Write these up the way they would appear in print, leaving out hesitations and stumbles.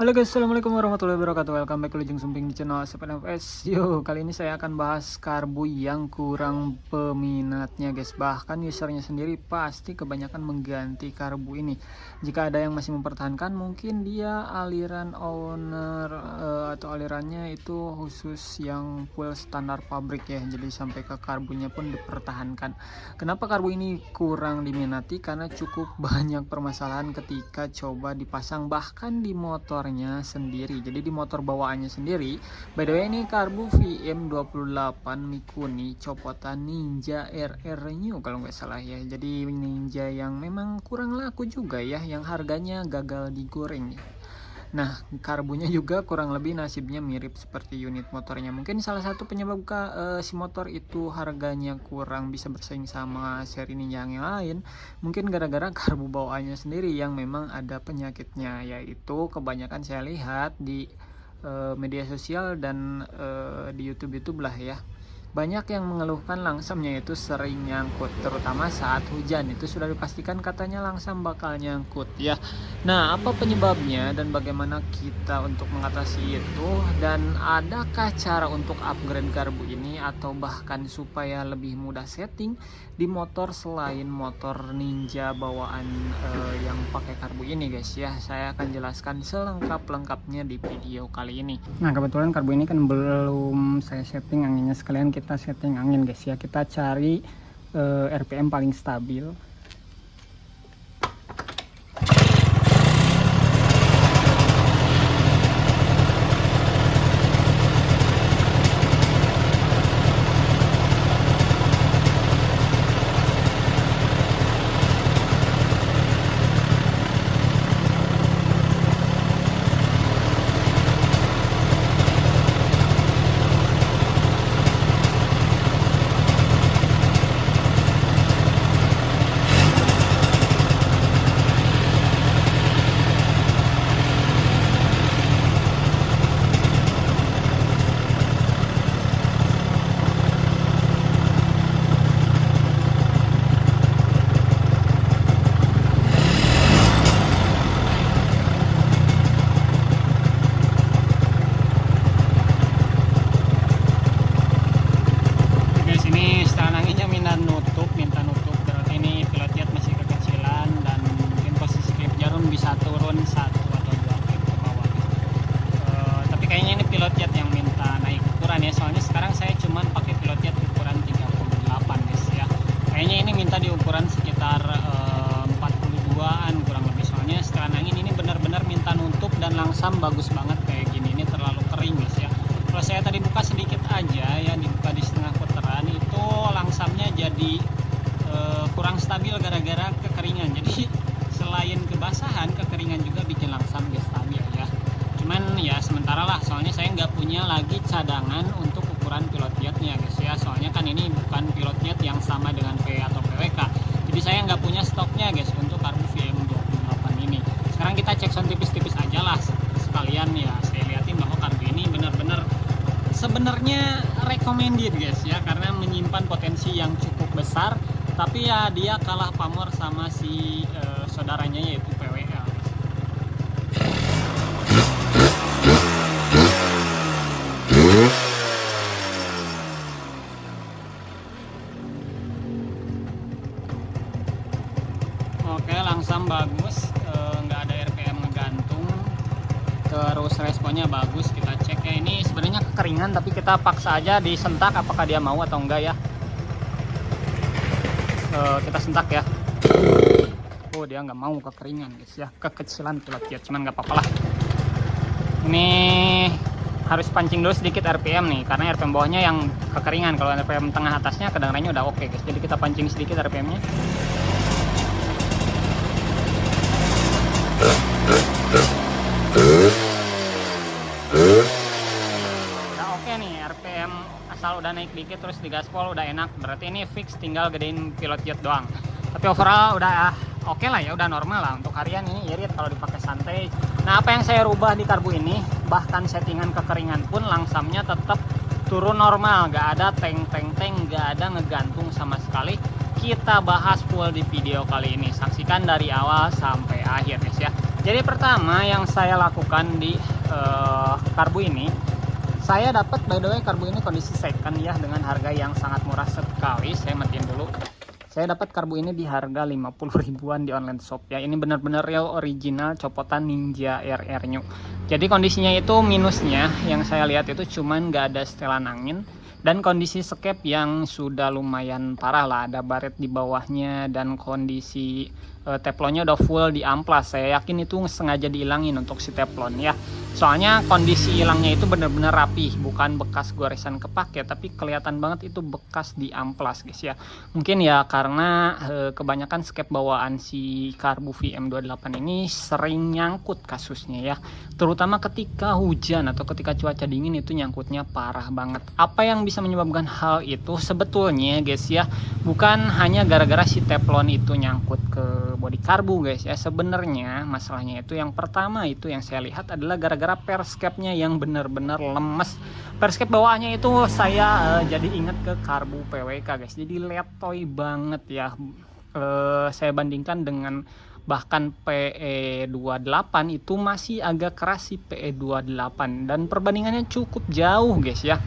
Halo guys, assalamualaikum warahmatullahi wabarakatuh. Welcome back to Lejeng Sumping di channel SPNFS. Yo, kali ini saya akan bahas karbu yang kurang peminatnya guys. Bahkan usernya sendiri pasti kebanyakan mengganti karbu ini. Jika ada yang masih mempertahankan, mungkin dia aliran owner atau alirannya itu khusus yang full standar pabrik ya. Jadi sampai ke karbunya pun dipertahankan. Kenapa karbu ini kurang diminati? Karena cukup banyak permasalahan ketika coba dipasang bahkan di motor sendiri. Jadi di motor bawaannya sendiri, by the way ini karbu VM28 Mikuni copotan Ninja RR New kalau nggak salah ya. Jadi Ninja yang memang kurang laku juga ya, yang harganya gagal digoreng ya. Nah, karbunya juga kurang lebih nasibnya mirip seperti unit motornya. Mungkin salah satu penyebab si motor itu harganya kurang bisa bersaing sama seri Ninja yang lain. Mungkin gara-gara karbu bawaannya sendiri yang memang ada penyakitnya, yaitu kebanyakan saya lihat di media sosial dan di YouTube lah ya. Banyak yang mengeluhkan langsamnya itu sering nyangkut, terutama saat hujan. Itu sudah dipastikan katanya langsam bakal nyangkut ya. Nah, apa penyebabnya dan bagaimana kita untuk mengatasi itu, dan adakah cara untuk upgrade karbu ini atau bahkan supaya lebih mudah setting di motor selain motor Ninja bawaan yang pakai karbu ini guys ya. Saya akan jelaskan selengkap-lengkapnya di video kali ini. Nah, kebetulan karbu ini kan belum saya setting anginnya, sekalian kita setting angin guys ya. Kita cari RPM paling stabil. Minta nutup berarti ini pilot jet masih kekecilan dan mungkin posisi klip jarum bisa turun 1 atau 2 klip ke bawah. Tapi kayaknya ini pilot jet yang minta naik ukuran ya, soalnya sekarang saya cuman pakai pilot jet ukuran 38 guys ya. Kayaknya ini minta di ukuran sekitar 42an kurang lebih, soalnya setelan angin ini benar-benar minta nutup dan langsam bagus banget kayak gini. Ini terlalu kering guys ya. Kalau saya tadi buka sedikit aja ya, dibuka di setengah putaran itu langsamnya jadi kurang stabil gara-gara kekeringan. Jadi selain kebasahan, kekeringan juga bikin langsam gak stabil ya. Cuman ya sementara lah, soalnya saya nggak punya lagi cadangan untuk ukuran pilot jetnya guys ya. Soalnya kan ini bukan pilot jet yang sama dengan PE atau PWK, jadi saya nggak punya stoknya guys untuk karbu VM28 ini. Sekarang kita cek sound tipis-tipis aja lah sekalian ya, saya liatin bahwa karbu ini benar-benar sebenarnya recommended guys ya, karena menyimpan potensi yang cukup besar. Tapi ya dia kalah pamor sama si saudaranya yaitu PWL. Oke, langsam bagus, nggak ada RPM ngegantung, terus responnya bagus. Kita cek ya, ini sebenarnya kekeringan tapi kita paksa aja disentak apakah dia mau atau enggak ya. Kita sentak ya. Oh, dia nggak mau kekeringan guys ya, kekecilan pilot jet, cuman nggak apa-apa lah. Ini harus pancing dulu sedikit RPM nih, karena RPM bawahnya yang kekeringan. Kalau RPM tengah atasnya kedengarannya udah oke guys. Jadi kita pancing sedikit RPM-nya. Udah oke nih RPM, asal udah naik dikit terus di gaspol udah enak. Berarti ini fix, tinggal gedein pilot jet doang. Tapi overall udah oke lah ya, udah normal lah. Untuk harian ini irit kalau dipakai santai. Nah, apa yang saya rubah di karbu ini, bahkan settingan kekeringan pun langsamnya tetap turun normal, gak ada teng-teng-teng, gak ada ngegantung sama sekali. Kita bahas full di video kali ini, saksikan dari awal sampai akhir guys ya. Jadi pertama yang saya lakukan di karbu ini, saya dapat by the way karbu ini kondisi second ya, dengan harga yang sangat murah sekali. Saya matiin dulu. Saya dapat karbu ini di harga 50 ribuan di online shop ya. Ini benar-benar real original copotan Ninja RR New. Jadi kondisinya itu minusnya yang saya lihat itu cuman nggak ada setelan angin, dan kondisi skep yang sudah lumayan parah lah, ada baret di bawahnya, dan kondisi teflonnya udah full di amplas. Saya yakin itu sengaja dihilangin untuk si teflon ya, soalnya kondisi hilangnya itu benar-benar rapih, bukan bekas goresan kepake, tapi kelihatan banget itu bekas di amplas guys ya. Mungkin ya karena kebanyakan skep bawaan si karbu VM28 ini sering nyangkut kasusnya ya, terutama ketika hujan atau ketika cuaca dingin itu nyangkutnya parah banget. Apa yang bisa menyebabkan hal itu sebetulnya guys ya, bukan hanya gara-gara si teflon itu nyangkut ke bodi karbu guys ya. Sebenarnya masalahnya itu yang pertama itu yang saya lihat adalah gara-gara perskepnya yang benar-benar lemes. Perskep bawaannya itu saya jadi ingat ke karbu PWK guys, jadi letoy banget ya. Saya bandingkan dengan bahkan PE28 itu masih agak keras si PE28, dan perbandingannya cukup jauh guys ya.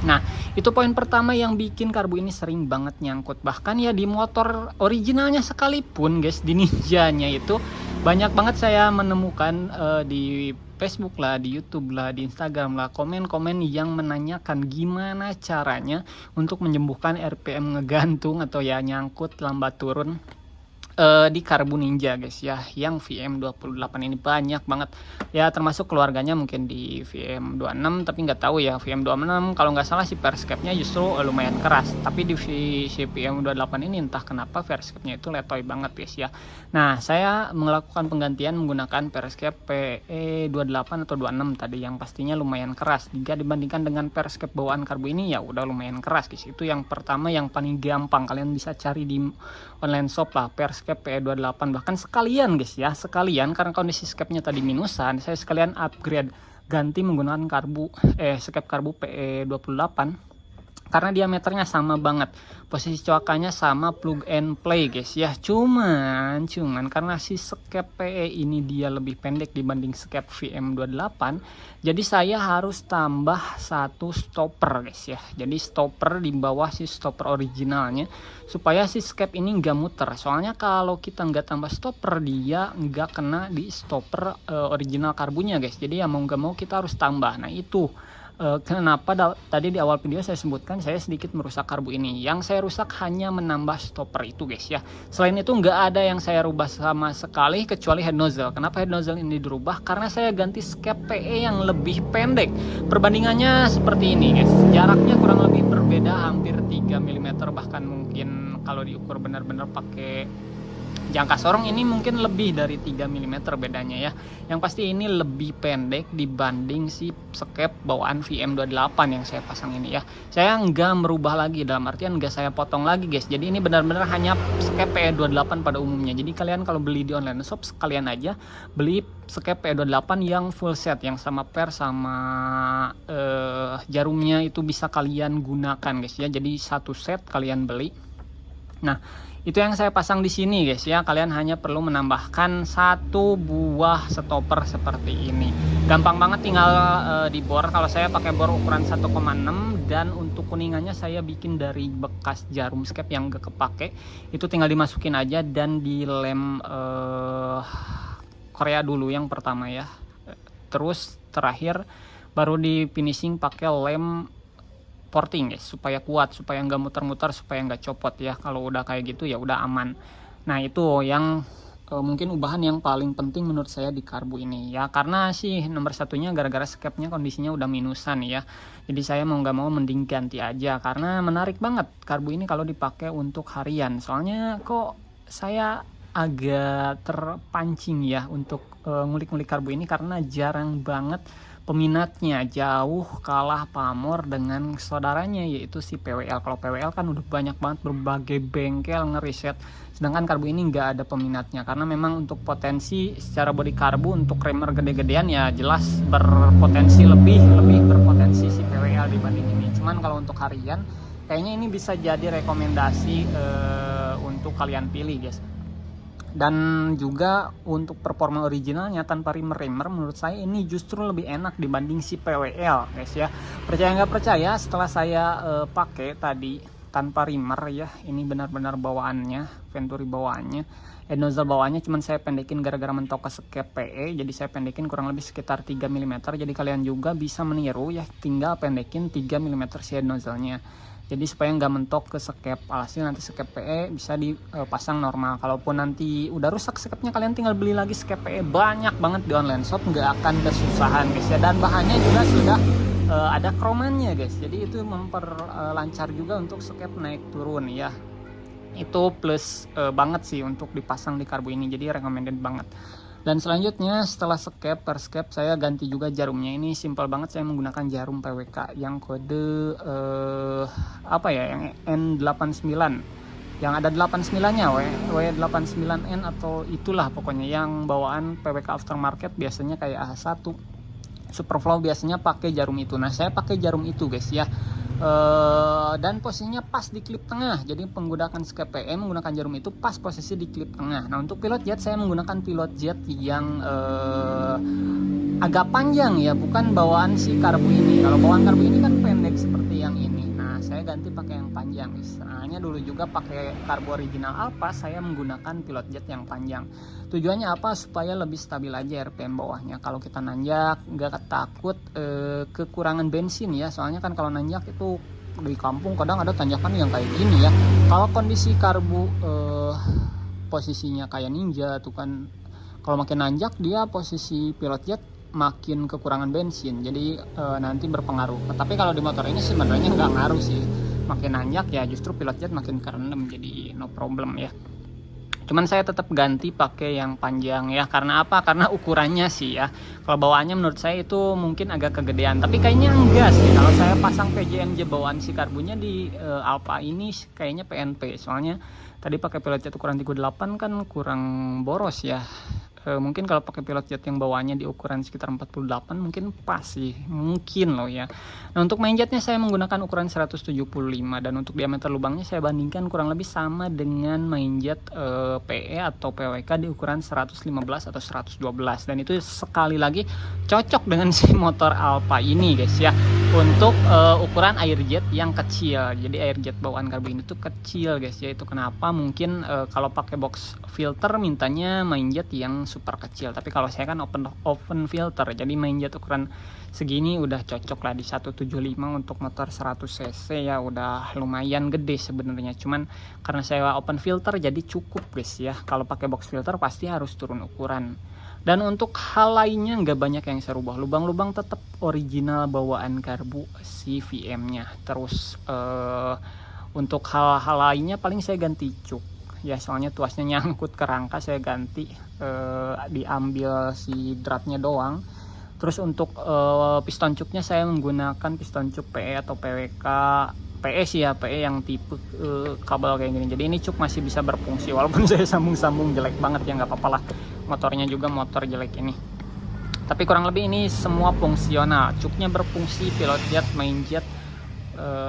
Nah, itu poin pertama yang bikin karbu ini sering banget nyangkut. Bahkan ya di motor originalnya sekalipun guys, di Ninjanya itu banyak banget saya menemukan di Facebook lah, di YouTube lah, di Instagram lah, komen-komen yang menanyakan gimana caranya untuk menyembuhkan RPM ngegantung atau ya nyangkut lambat turun di karbu Ninja guys ya, yang VM28 ini banyak banget ya, termasuk keluarganya mungkin di VM26, tapi nggak tahu ya VM26 kalau nggak salah si perskepnya justru lumayan keras, tapi di si VM28 ini entah kenapa perskepnya itu letoy banget guys ya. Nah, saya melakukan penggantian menggunakan perskep PE28 atau 26 tadi, yang pastinya lumayan keras jika dibandingkan dengan perskep bawaan karbu ini, ya udah lumayan keras guys. Itu yang pertama, yang paling gampang kalian bisa cari di online shop lah, perskep PE28. Bahkan sekalian guys ya, sekalian karena kondisi skepnya tadi minusan, saya sekalian upgrade ganti menggunakan skep karbu PE28 karena diameternya sama banget, posisi coakannya sama, plug and play guys ya. Cuman karena si skep PE ini dia lebih pendek dibanding skep VM28, jadi saya harus tambah satu stopper guys ya. Jadi stopper di bawah si stopper originalnya supaya si skep ini nggak muter. Soalnya kalau kita nggak tambah stopper, dia nggak kena di stopper original karbunya guys. Jadi ya mau nggak mau kita harus tambah. Nah itu kenapa tadi di awal video saya sebutkan saya sedikit merusak karbu ini. Yang saya rusak hanya menambah stopper itu guys ya. Selain itu nggak ada yang saya rubah sama sekali kecuali head nozzle. Kenapa head nozzle ini dirubah? Karena saya ganti skep PE yang lebih pendek. Perbandingannya seperti ini guys, jaraknya kurang lebih berbeda hampir 3 mm, bahkan mungkin kalau diukur benar-benar pakai jangka sorong ini mungkin lebih dari 3 mm bedanya ya. Yang pasti ini lebih pendek dibanding si skep bawaan VM28 yang saya pasang ini ya. Saya nggak merubah lagi, dalam artian nggak saya potong lagi guys. Jadi ini benar-benar hanya skep PE28 pada umumnya. Jadi kalian kalau beli di online shop sekalian aja beli skep PE28 yang full set, yang sama per sama jarumnya itu bisa kalian gunakan guys ya. Jadi satu set kalian beli. Nah, itu yang saya pasang di sini guys ya. Kalian hanya perlu menambahkan satu buah stopper seperti ini. Gampang banget, tinggal dibor. Kalau saya pakai bor ukuran 1,6, dan untuk kuningannya saya bikin dari bekas jarum skep yang gak kepake. Itu tinggal dimasukin aja dan dilem Korea dulu yang pertama ya. Terus terakhir baru di finishing pakai lem porting guys, supaya kuat, supaya nggak muter-muter, supaya nggak copot ya. Kalau udah kayak gitu ya udah aman. Nah itu yang mungkin ubahan yang paling penting menurut saya di karbu ini ya, karena sih nomor satunya gara-gara skepnya kondisinya udah minusan ya. Jadi saya mau nggak mau mending ganti aja, karena menarik banget karbu ini kalau dipakai untuk harian. Soalnya kok saya agak terpancing ya untuk ngulik-ngulik karbu ini, karena jarang banget peminatnya, jauh kalah pamor dengan saudaranya yaitu si PWL. Kalau PWL kan udah banyak banget berbagai bengkel ngeriset, sedangkan karbu ini nggak ada peminatnya, karena memang untuk potensi secara body karbu untuk remer gede-gedean ya jelas berpotensi lebih berpotensi si PWL dibanding ini. Cuman kalau untuk harian kayaknya ini bisa jadi rekomendasi untuk kalian pilih guys. Dan juga untuk performa originalnya tanpa rimer menurut saya ini justru lebih enak dibanding si PWL guys ya. Percaya nggak percaya, setelah saya pakai tadi tanpa rimer ya, ini benar-benar bawaannya Venturi bawaannya, nozzle bawaannya cuman saya pendekin gara-gara mentok ke skep PE, jadi saya pendekin kurang lebih sekitar 3 mm. Jadi kalian juga bisa meniru ya, tinggal pendekin 3 mm si nozzle-nya, jadi supaya nggak mentok ke skep. Alhasil nanti skep PE bisa dipasang normal. Kalaupun nanti udah rusak skepnya, kalian tinggal beli lagi skep PE. Banyak banget di online shop, nggak akan kesusahan guys ya. Dan bahannya juga sudah ada kromannya guys, jadi itu memperlancar juga untuk skep naik turun ya. Itu plus banget sih untuk dipasang di karbu ini, jadi recommended banget. Dan selanjutnya setelah skep per skep saya ganti juga jarumnya. Ini simple banget, saya menggunakan jarum PWK yang kode apa ya, yang N89 yang ada 89 nya W89N atau itulah pokoknya, yang bawaan PWK aftermarket biasanya kayak AH1 Superflow biasanya pakai jarum itu. Nah saya pakai jarum itu guys ya. Dan posisinya pas di klip tengah, jadi menggunakan skep PE menggunakan jarum itu pas posisi di klip tengah. Nah untuk pilot jet saya menggunakan pilot jet yang agak panjang ya, bukan bawaan si karbu ini. Kalau bawaan karbu ini kan pendek seperti yang ini, nah saya ganti pakai yang panjang. Istilahnya dulu juga pakai karbu original Alfa, saya menggunakan pilot jet yang panjang. Tujuannya apa? Supaya lebih stabil aja RPM bawahnya. Kalau kita nanjak nggak takut kekurangan bensin ya, soalnya kan kalau nanjak itu di kampung kadang ada tanjakan yang kayak gini ya. Kalau kondisi karbu posisinya kayak Ninja tuh kan, kalau makin nanjak dia posisi pilot jet makin kekurangan bensin, jadi nanti berpengaruh. Tapi kalau di motor ini sebenarnya nggak ngaruh sih, makin nanjak ya justru pilot jet makin kerendam, jadi no problem ya. Cuman saya tetap ganti pakai yang panjang ya, karena apa? Karena ukurannya sih ya, kalau bawaannya menurut saya itu mungkin agak kegedean, tapi kayaknya enggak sih. Kalau saya pasang PJMJ bawaan si karbunya di Alfa ini kayaknya PNP, soalnya tadi pakai pilot jet ukuran 38 kan kurang boros ya. Mungkin kalau pakai pilot jet yang bawahnya di ukuran sekitar 48 mungkin pas sih, mungkin loh ya. Nah untuk main jetnya saya menggunakan ukuran 175, dan untuk diameter lubangnya saya bandingkan kurang lebih sama dengan main jet PE atau PWK di ukuran 115 atau 112, dan itu sekali lagi cocok dengan si motor Alfa ini guys ya. Untuk ukuran air jet yang kecil, jadi air jet bawaan karbu ini tuh kecil guys ya. Itu kenapa mungkin kalau pakai box filter mintanya main jet yang super kecil, tapi kalau saya kan open filter, jadi main jet ukuran segini udah cocok lah di 175 untuk motor 100 cc ya, udah lumayan gede sebenarnya. Cuman karena saya open filter jadi cukup guys ya. Kalau pakai box filter pasti harus turun ukuran. Dan untuk hal lainnya nggak banyak yang saya rubah, lubang-lubang tetap original bawaan karbu si VM nya. Terus untuk hal-hal lainnya paling saya ganti cuk ya, soalnya tuasnya nyangkut ke rangka, saya ganti diambil si dratnya doang. Terus untuk piston cuknya saya menggunakan piston cuk PE atau PWK PE sih ya, PE yang tipe kabel kayak gini, jadi ini cuk masih bisa berfungsi walaupun saya sambung-sambung jelek banget ya, nggak apa-apa lah, motornya juga motor jelek ini. Tapi kurang lebih ini semua fungsional, cuknya berfungsi, pilot jet, main jet,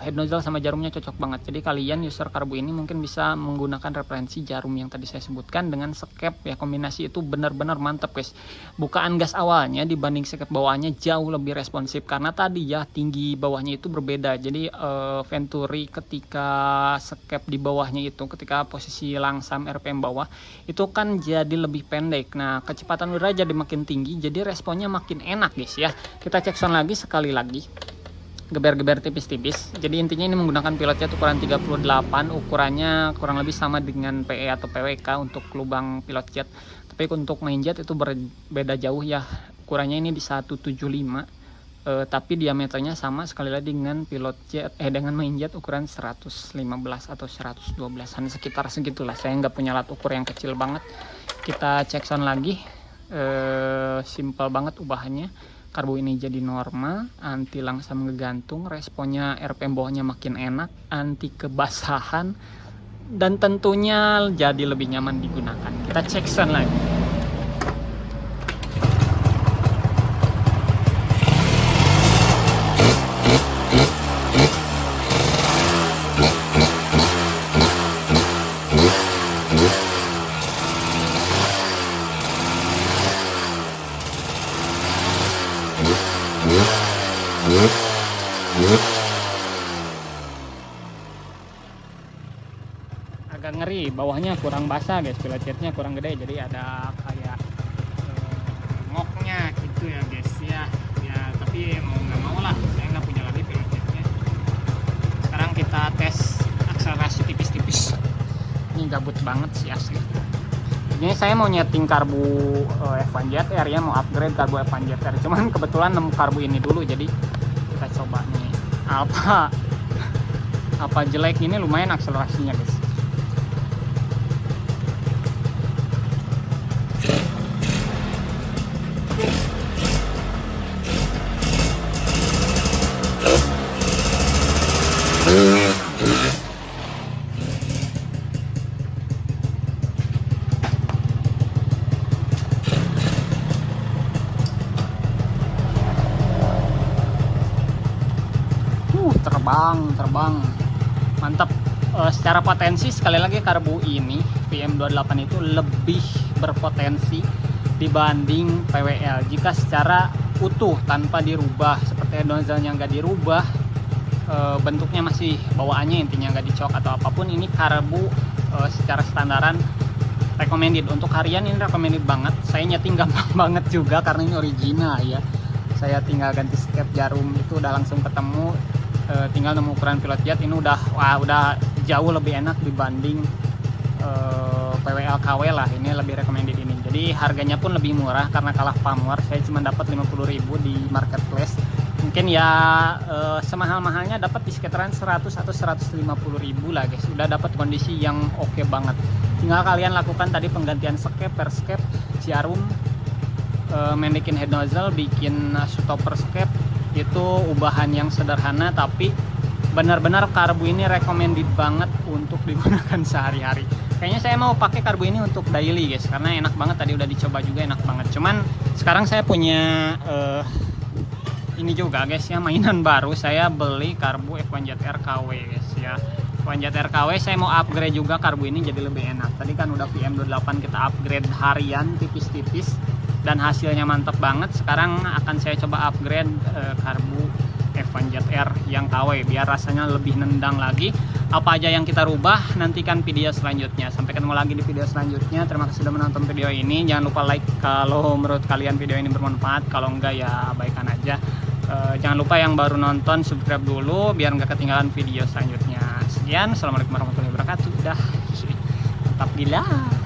head nozzle sama jarumnya cocok banget. Jadi kalian user karbu ini mungkin bisa menggunakan referensi jarum yang tadi saya sebutkan dengan skep ya, kombinasi itu benar-benar mantap guys. Bukaan gas awalnya dibanding skep bawahnya jauh lebih responsif, karena tadi ya tinggi bawahnya itu berbeda. Jadi Venturi ketika skep di bawahnya itu, ketika posisi langsam RPM bawah itu kan jadi lebih pendek. Nah kecepatan udara jadi makin tinggi, jadi responnya makin enak guys ya. Kita cek sound lagi sekali lagi, geber-geber tipis-tipis. Jadi intinya ini menggunakan pilot jet ukuran 38, ukurannya kurang lebih sama dengan PE atau PWK untuk lubang pilot jet. Tapi untuk main jet itu berbeda jauh ya, ukurannya ini di 175, tapi diameternya sama sekali lagi dengan pilot jet dengan main jet ukuran 115 atau 112an, sekitar segitulah. Saya nggak punya alat ukur yang kecil banget. Kita cek sound lagi, simple banget ubahannya. Karbu ini jadi normal, anti langsam ngegantung, responnya RPM bawahnya makin enak, anti kebasahan, dan tentunya jadi lebih nyaman digunakan. Kita cek sound lagi. Agak ngeri, bawahnya kurang basah guys, pilot jetnya kurang gede, jadi ada kayak ngoknya gitu ya guys ya. Ya tapi mau nggak mau lah, saya nggak punya lagi pilot jetnya. Sekarang kita tes akselerasi tipis-tipis. Ini gabut banget sih asli. Ini saya mau nyeting karbu F1 JTR ya, mau upgrade karbu F1 JTR. Cuman kebetulan nemu karbu ini dulu, jadi kita coba nih apa jelek. Ini lumayan akselerasinya guys. Terbang mantap. Secara potensi sekali lagi karbu ini VM28 itu lebih berpotensi dibanding PWL jika secara utuh tanpa dirubah, seperti nozzle-nya nggak dirubah, bentuknya masih bawaannya intinya nggak dicok atau apapun. Ini karbu secara standaran recommended untuk harian, ini recommended banget. Saya nyeting gampang banget juga karena ini original ya. Saya tinggal ganti skep jarum itu udah langsung ketemu. Tinggal nemu ukuran pilot jet, ini udah jauh lebih enak dibanding PWL KW lah. Ini lebih recommended ini, jadi harganya pun lebih murah karena kalah pamor. Saya cuma dapat 50.000 di marketplace. Mungkin ya semahal-mahalnya dapat di sekitaran 100 atau 150.000 lah guys. Udah dapat kondisi yang oke banget. Tinggal kalian lakukan tadi penggantian skep per skep, jarum, mendekin head nozzle, bikin stopper skep. Itu ubahan yang sederhana tapi benar-benar karbu ini recommended banget untuk digunakan sehari-hari. Kayaknya saya mau pakai karbu ini untuk daily guys, karena enak banget. Tadi udah dicoba juga enak banget. Cuman sekarang saya punya ini juga guys ya, mainan baru. Saya beli karbu F1 JTR KW guys ya. F1 JTR KW saya mau upgrade juga karbu ini jadi lebih enak. Tadi kan udah VM28 kita upgrade harian tipis-tipis dan hasilnya mantap banget. Sekarang akan saya coba upgrade karbu F1 JTR yang KW biar rasanya lebih nendang lagi. Apa aja yang kita rubah, nantikan video selanjutnya. Sampai ketemu lagi di video selanjutnya. Terima kasih sudah menonton video ini. Jangan lupa like kalau menurut kalian video ini bermanfaat. Kalau enggak ya abaikan aja. Jangan lupa yang baru nonton subscribe dulu biar nggak ketinggalan video selanjutnya. Sekian, assalamualaikum warahmatullahi wabarakatuh. Dah, mantap gila.